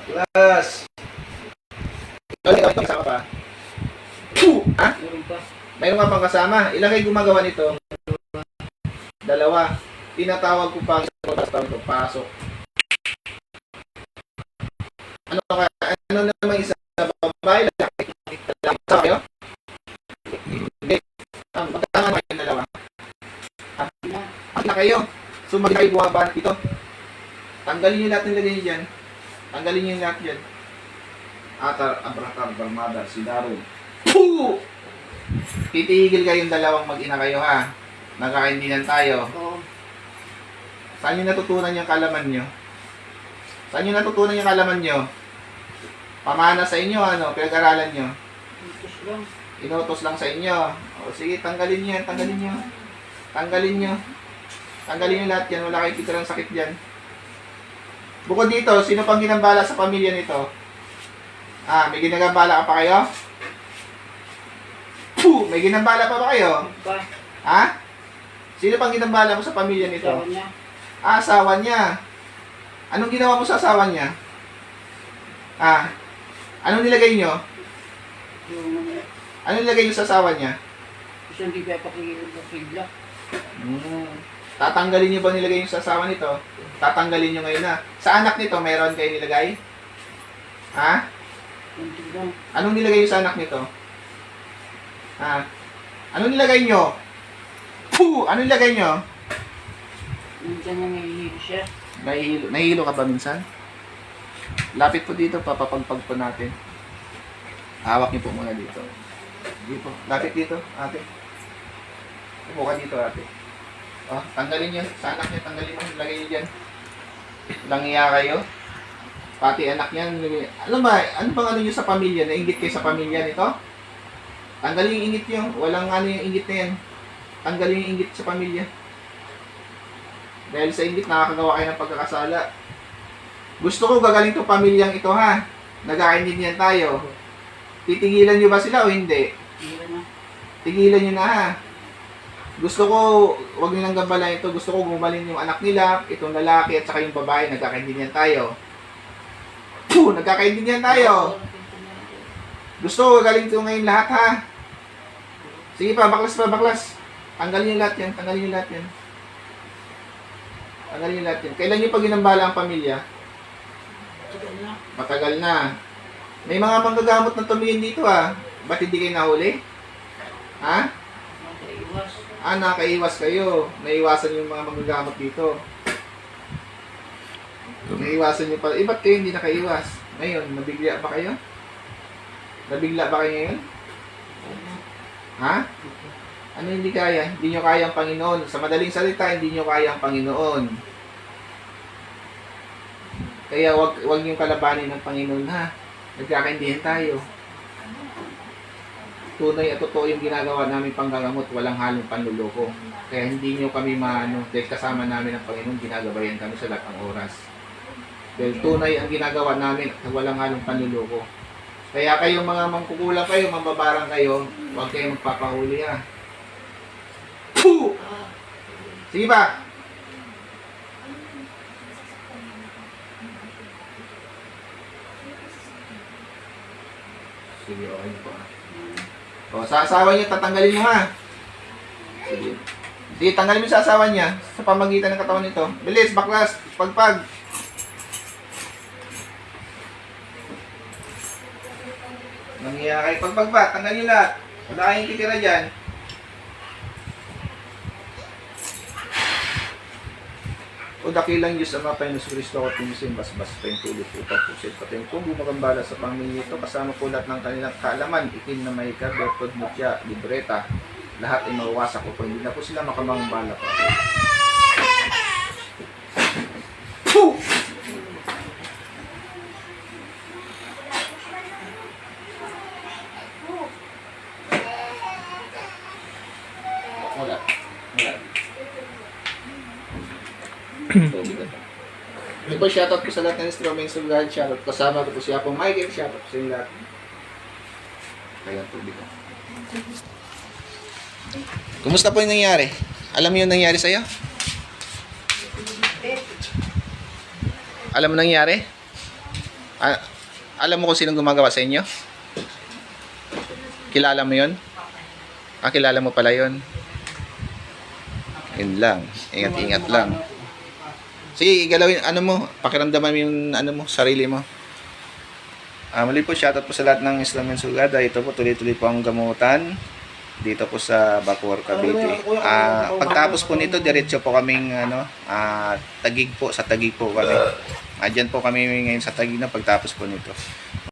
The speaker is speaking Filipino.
Plus. Ikaw kasama pa. Ha? Mayroon nga pang kasama. Ilan kayo gumagawa nito? Dalawa. Tinatawag ko pa sa pasok. Ano naman isa? Babae, lalaki. Sa kayo? Hindi. Magkakama kayo dalawa. Na kayo. So magkakayo bumaba dito. Tanggalin nyo lahat ng lagay nyo dyan. Tanggalin nyo yung lahat dyan. Atar, abrakar, barmada, sidaro. Poo! Titigil kayong dalawang mag-ina kayo ha. Nagkakaindihan tayo. Saan nyo natutunan yung kalaman nyo? Saan nyo natutunan yung kalaman nyo? Pamana sa inyo, ano? Pinag-aralan nyo? Inutos lang sa inyo. O sige, tanggalin nyo yan, tanggalin nyo. Tanggalin nyo. Tanggalin nyo lahat yan. Wala kayong pitirang sakit dyan. Bukod dito, sino pang ginambala sa pamilya nito? Ah, may ginagambala ka pa kayo? Puh! May ginambala pa ba kayo? Ha? Sino pang ginambala mo sa pamilya nito? Asawa niya. Ah, asawa niya. Anong ginawa mo sa asawa niya? Ah, anong nilagay nyo? Anong nilagay nyo sa asawa niya? Gusto hindi pa pakigla. Tatanggalin nyo ba nilagay nyo sa asawa nito? Tatanggalin nyo ngayon na. Sa anak nito, mayroon kayo nilagay? Ha? Anong nilagay nyo sa anak nito? Ha? Anong nilagay nyo? Puh! Anong nilagay nyo? Minsan niya nahihilo siya. Nahihilo ka ba minsan? Lapit po dito, papapagpag po natin. Hawak niyo po muna dito. Dito. Lapit dito, ate. Upo ka dito, ate. Oh, tanggalin niyo. Sa anak niya, tanggalin mo. Lagay niyo dyan. Langiya kayo. Pati anak niya. Ano ba? Ano bang ano niyo sa pamilya? Nainggit kayo sa pamilya nito? Tanggalin yung inggit niyo. Walang ano yung inggit na yan. Tanggalin yung inggit sa pamilya. Dahil sa inggit, nakakagawa kayo ng pagkakasala. Gusto ko gagaling itong pamilyang ito, ha? Nagkakaintindihan tayo. Titigilan nyo ba sila o hindi? Tigilan nyo na, ha? Gusto ko, wag nyo nang gambalain ito. Gusto ko gumaling yung anak nila, itong lalaki at saka yung babae. Nagkakaintindihan tayo. Puh! Nagkakaintindihan tayo. Gusto ko gagaling ito ngayon lahat, ha? Sige pa, baklas. Tanggalin nyo lahat yan. Tanggalin nyo lahat yan. Tanggalin nyo lahat yan. Kailan nyo pag ginambala ang pamilya? Matagal na. May mga manggagamot na tumingin dito, ha? Ba't hindi kayo nahuli? Ha? Nakaiwas kayo. Naiwasan yung mga manggagamot dito. Naiwasan nyo pala. Ba't kayo hindi nakaiwas? Ngayon, nabigla ba kayo? Nabigla ba kayo ngayon? Ha? Ano hindi kaya? Hindi nyo kaya ang Panginoon. Sa madaling salita, hindi nyo kaya ang Panginoon. Kaya wag yung kalabanin ng Panginoon, ha? Nagkakaindihan tayo. Tunay at totoo yung ginagawa namin panggagamot, walang halong panluloko. Kaya hindi nyo kami maano, dahil kasama namin ang Panginoon, ginagabayan kami sa lahat ng oras. Dahil tunay ang ginagawa namin at walang halong panluloko. Kaya kayong mga mangkukulang kayo, mambabarang kayo, huwag kayong magpapahuli, ha? Puh! Sige ba? Sige, okay po. O, sa asawa niya, tatanggalin mo, ha? Sige. Sige, tanggalin mo sa asawa niya sa pamagitan ng katawan nito. Bilis, baklas, pagpag. Nangyayari kayo pagpag ba? Tanggalin niyo lahat. Wala kayong titira dyan. O dakilang Diyos Ama, Panginoon Kristo, at tinisin, basbas, pengtulit, upang pusit, pateng kung gumagambala sa pamilya ito, kasama po lahat ng kanilang kaalaman, itim na mahikab, bertod, mutya, libreta, lahat ay mawawasak ko po, hindi na po sila makamambala pa. Puh! Wala. Ito po, shoutout ko sa lahat ng instruments of God, shoutout kasama ko po siya po Michael, shoutout ko sa inyo lahat. Kaya tubig ko. Kumusta po yung nangyari? Alam mo yung nangyari sa'yo? Alam mo nangyari? Ah, alam mo kung sinong gumagawa sa inyo? Kilala mo yon? Ah, kilala mo pala yon. Yun lang. Ingat-ingat lang. Sige, igalawin, ano mo, pakiramdaman mo yung, ano mo, sarili mo. Muli po, shoutout po sa lahat ng Islam and Sugada. Ito po, tuloy-tuloy po ang gamutan dito po sa Bacoor, Cavite. Pagtapos po nito, diretso po kaming, Taguig po, sa Taguig po kami. Diyan po kami ngayon sa Taguig na pagtapos po nito.